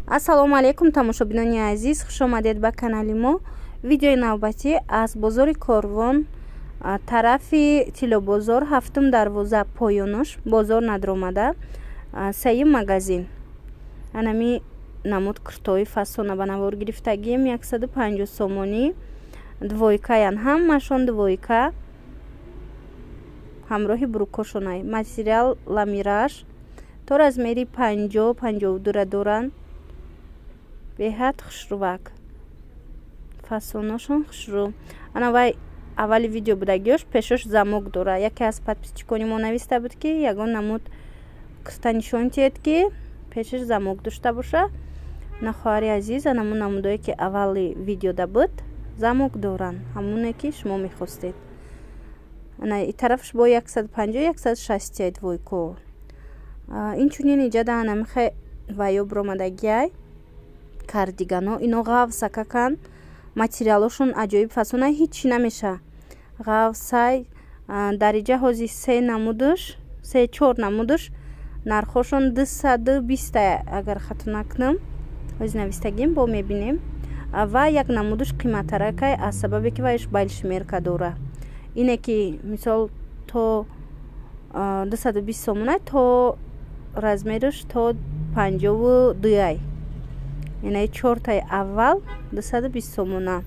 Ассалому алейкум тамошобинони азиз, хушомадед ба канали мо. Видеои навбатӣ аз бозори Корвон, тарафи Тилобозор, ҳафтум дарвоза поёнош, бозор надромада, саюм магазин. Анами намуд куртои фасона ба навор гирифтагием 150 сомонӣ. Двойкаян ҳамашон двойка ҳамроҳи брукошонай. Материал ламираж то размери 50-52 доранд. Беҳад хушрувак. Фасоношон хушру. Ана вай аввали видео будагиёш пешош замок дора. Яке аз подписчикони мо нависта буд ки ягон намуд курта нишон тиҳед ки пешаш замок дошта боша. На хоҳари азиз, анамун намудое ки аввали видеода буд замок доранд. Ҳамоне ки шумо мехостед. Ана и тарафш бо 150-160 двойко. Инчунин иҷада анамихе вайо бромадагиай. Кардигано ино ғавсакакан. Материалошон аҷоиб фасонай, ҳичи намеша. Ғавсай дариҷа ҳози 3-4 намудаш. Нархошон 220 агар хато накунам. ҳози навистагим бо мебинем. Ва як намудаш қиматаракай аз сабабе ки вайш байлшмерка дора. Ине ки мисол то 220 сомонай то размераш то 52. Яъне 4таи аввал 220 сомона.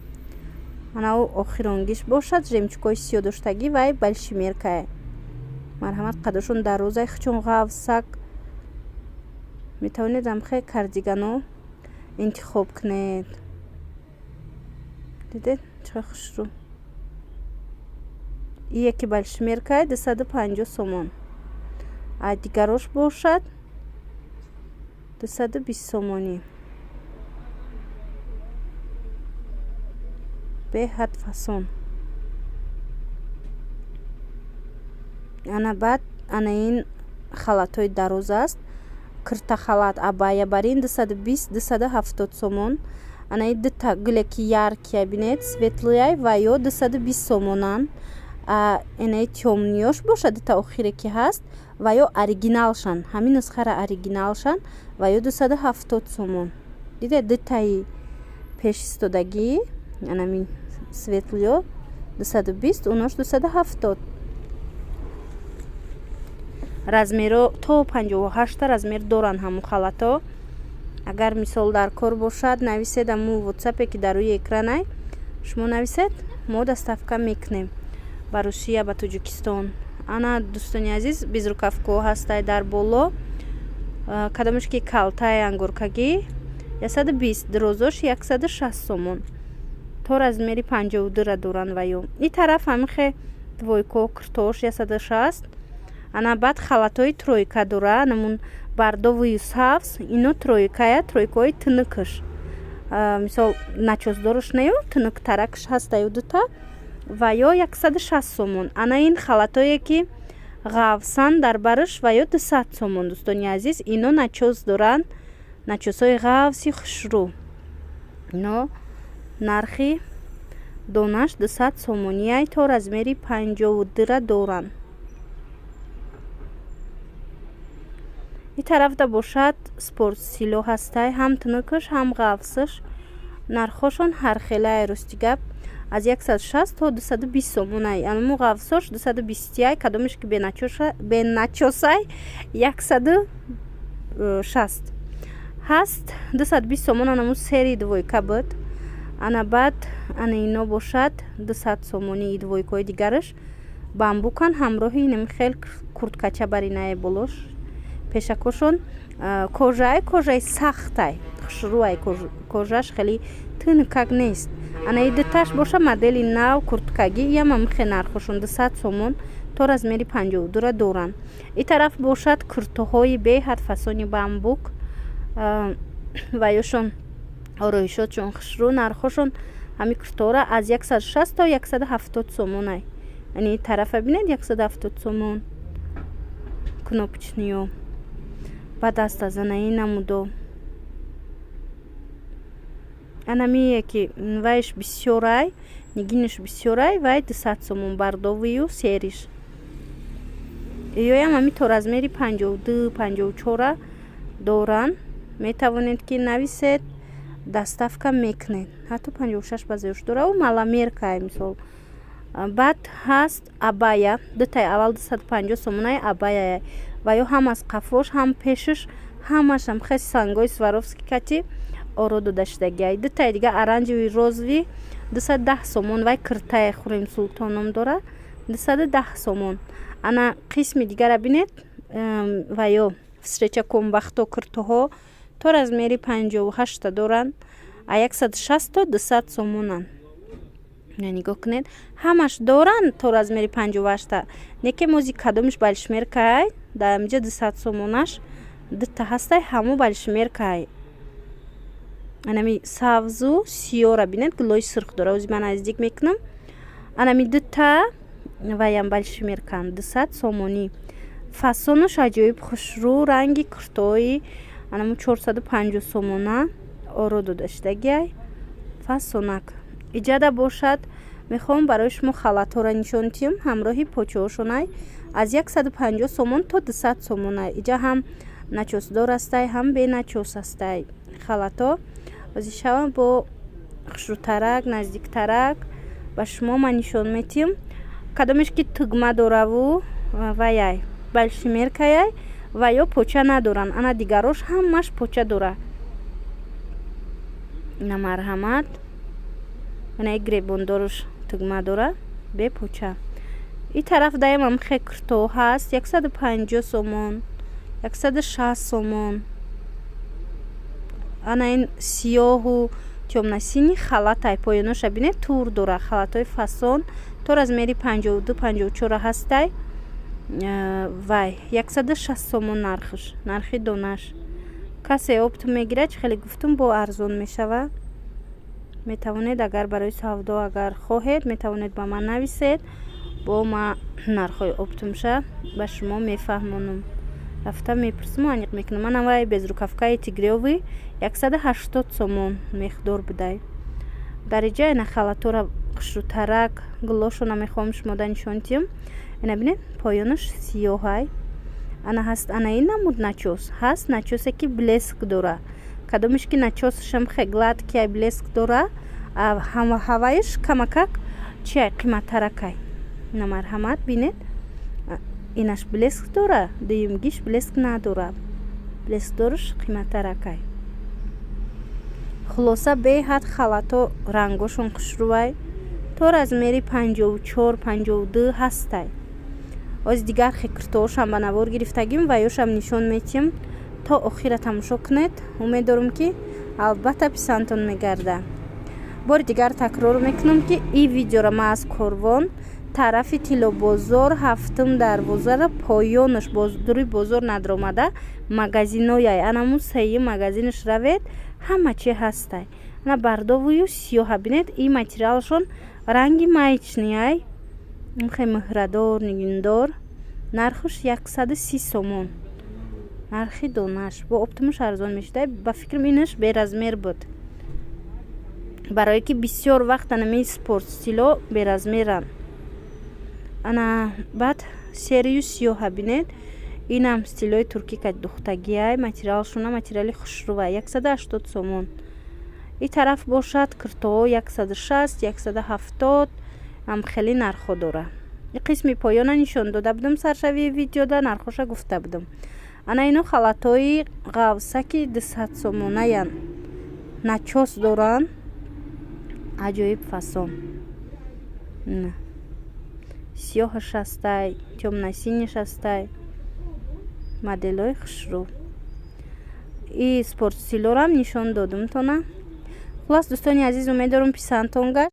Анау охиронгиш бошад, жемчукои сиёдоштагӣ вай балшимеркае. Марҳамат, қадошон дарозай хичон ғавсак. Метавонед амхе кардигано интихоб кунед. Дидед чақа хушру. И яки балшимеркае 250 сомон. А дигарош бошад 220 сомонӣ. беҳад фасон. Ана баъд ана ин халатҳои дароз аст. Кирта халат абая бар ин 220-270 сомон. Ана ин дута гулеки яркия бинед светлияй ва ё 220 сомонан. Ина тёмниёш боша дута охире ки ҳаст ва ё оригиналшан. Ҳамин нусхара оригиналшан ва ё 270 сомон. Диде дутаи пешистодагӣ анами светлиё 220, унош 270. Размеро то 58 размер доранд ҳамун халато. Агар мисол дар кор бошад, нависед аму WhatsApp ки дар рӯи экранай. Шумо нависед, мо доставка мекунем ба Русия, ба Тоҷикистон. Ана дӯстони азиз, безрукавко ҳастай дар боло. Кадомаш ки калтаи ангоркагӣ 120, дрозош 160 сомон. То размери 52 доранд ваё. И тараф ҳамихе двойко куртош 160. Ана баъд халатҳои тройка дора. Намун бардовую савс, ино тройкая, тройкаҳои тунукаш. Мисол начосдораш неё, тунуктаракаш ҳастаю дута. Ва ё 160 сомон. Ана ин халатҳое ки ғавсан дар бараш ва ё 200 сомон. Дӯстони азиз, ино начос доранд. Начосҳои ғавси хушру. Ино нархи донаш 200 сомонияй то размери 52 доранд. И тарафда бошад спортсило ҳастай, ҳам тунукаш, ҳам ғавсаш. Нархошон ҳархелаи рости гап аз 160 то 220 сомонай. Аммо ғавсош 220 кадомиш ки беначосай 160 ҳаст. 220 сомон анаму сери двойка буд. Ана баъд ана ино бошад 200 сомонӣ двойкои дигараш. Бамбукан ҳамроҳи намихел курткача баринае болош. Пешакошон кожаи сахтай, хушруай кожаш хеле тункак нест. Ана и дуташ боша модели нав курткагӣ яма михе нархошон 200 сомон то размери 52 доранд. И тараф бошад куртоҳои беҳад фасони бамбук ва ёшон ороишотшон хушру. Нархошон ҳами куртоҳора аз 160 то 170 сомонай. Яъне тарафа бинед 170 сомон. кнопочниё ба дастазанаи намудо. Анамие ки вайш бисёрай, нигинаш бисёрай, вай 200 сомон бардовию сериш. Ёям ҳами то размери 52-54 доранд. метавонед ки нависед, доставка мекунед. Ҳатто 56 базош дора ва маламерка мисол. баъд ҳаст абая, дутаи аввал 250 сомонаи абая ва ё ҳам аз қафош, ҳам пешаш, ҳамашам хеси сангои Сваровски кати оро дода шудагиай. Дутаи дига оранҷеви розови 210 сомон, вай киртае Хурем Султоном дора 210 сомон. Ана қисми дигара бинед ва ё встреча комбахто киртоҳо то размери 58 доранд, а 160 то 200 сомонанд. нигоҳ кунед, ҳамаш доранд то размери 58. Неке мози кадомиш балшмеркай дар инҷа 200 сомонаш дута ҳастай, ҳамо балшмеркай. анами савзу сиёра бинед, гулои сирх дора. ози ман наздик мекунам. анами дута ваям балшмеркан 200 сомонӣ. фасонаш аҷоиб хушрӯ, ранги куртои анамо 450 сомона оро дода шудагиай. фасонак иҷада бошад. мехоҳам барои шумо халатҳоро нишон диҳам ҳамроҳи почаҳошонай аз 150 сомон то 200 сомонай. иҷа ҳам начосдор астай, ҳам беначос астай халатҳо. ози шавам бо хушрӯтарак, наздиктарак ба шумо ман нишон медиҳам. кадомеш ки тугма дораву ваяй балшмеркаяй ва ё поча надоранд. ана дигарош ҳамаш поча дора. ина марҳамат, ина гребондорш тугма дора бе поча. ин тараф даям ам хе курто ҳаст 150 сомон, 160 сомон. ана ин сиёҳу тёмнасини халатай поёноша бинед тур дора. халатҳои фасон то размери 52-54 ҳастай. вай 160 сомон нархш, нархи донаш. касе оптум мегирад, чӣ хеле гуфтум бо арзон мешава. метавонед агар барои савдо агар хоҳед, метавонед ба ман нависед, бо ма нархҳои оптумша ба шумо мефаҳмонам. рафта мепурсам, аниқ мекунам. ана вай безрукавкаи тигриёви 180 сомон меқдор будай. дар иҷа ина халатҳора хушрӯтарак гулошона мехоҳам шумода нишон диҳам. ина бинед поёнаш сиёҳай. ана ҳаст, ана ин намуд начос ҳаст. начосе ки блеск дора. кадомиш ки начосашам хе гладкиай блеск дора, ҳаваиш камакак чиай қиматтаракай. ина марҳамат бинед, инаш блеск дора, дуюмгиш блеск надора. блескдорш қиматтаракай. хулоса беҳад халато рангошон хушрӯвай то размери 54-52 ҳастай. ози дигар хе куртоошам ба навор гирифтагим ва ёшам нишон медиҳам. то охира тамошо кунед. умед дорам ки албатта писандтон мегарда. бори дигар такрор мекунам ки ин видеоро ман аз Корвон тарафи Тилобозор 7 дарвозара поёнаш дури бозор надромада магазинояй. анаму сеи магазинаш равед, ҳама чи ҳастай. ана бардовую сиёҳа бинед. ин материалшон ранги маечнияй, хе муҳрадор, нигиндор. нархуш 130 сомон. нархи донаш бо оптумуш арзон мешудай. ба фикрам инаш беразмер буд, барое ки бисёр вақт анами спорт стило беразмеран. ана баъд серию сиёҳа бинед. инам стилои туркӣ ка духтагиай. материалшона материали хушрӯва 180 сомон. ин тараф бошад куртоҳо 160, 170 ам хеле нархҳо дора. ин қисми поёна нишон дода будам саршавии видеода, нархоша гуфта будам. ана ино халатҳои ғавсаки 200 сомонаян. начос доранд, аҷоиб фасон. сиёҳаш ҳастай, тёмнасиниш ҳастай. моделҳои хушрӯ. ин спортстилорам нишон додам тона. хулас дӯстони азиз, умед дорам писандтон гашт.